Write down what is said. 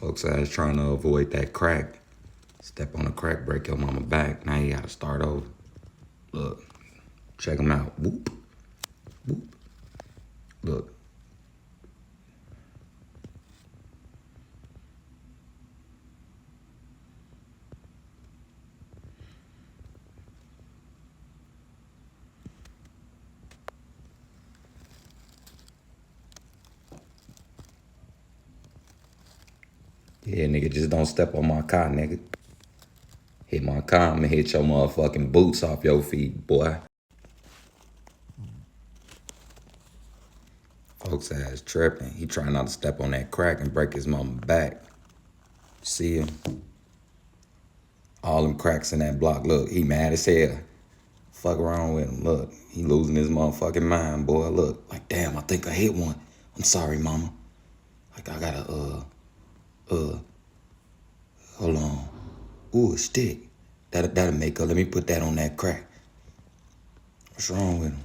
Folks ass trying to avoid that crack. Step on a crack, break your mama back. Now you gotta start over. Look, check them out. Whoop, whoop. Look. Yeah, nigga, just don't step on my car, nigga. Hit my car, I'ma hit your motherfucking boots off your feet, boy. Folks ass tripping. He trying not to step on that crack and break his mama back. See him? All them cracks in that block. Look, he mad as hell. Fuck around with him. Look, he losing his motherfucking mind, boy. Look, like, damn, I think I hit one. I'm sorry, mama. Like, I gotta, hold on. Ooh, a stick. That'll make up. Let me put that on that crack. What's wrong with him?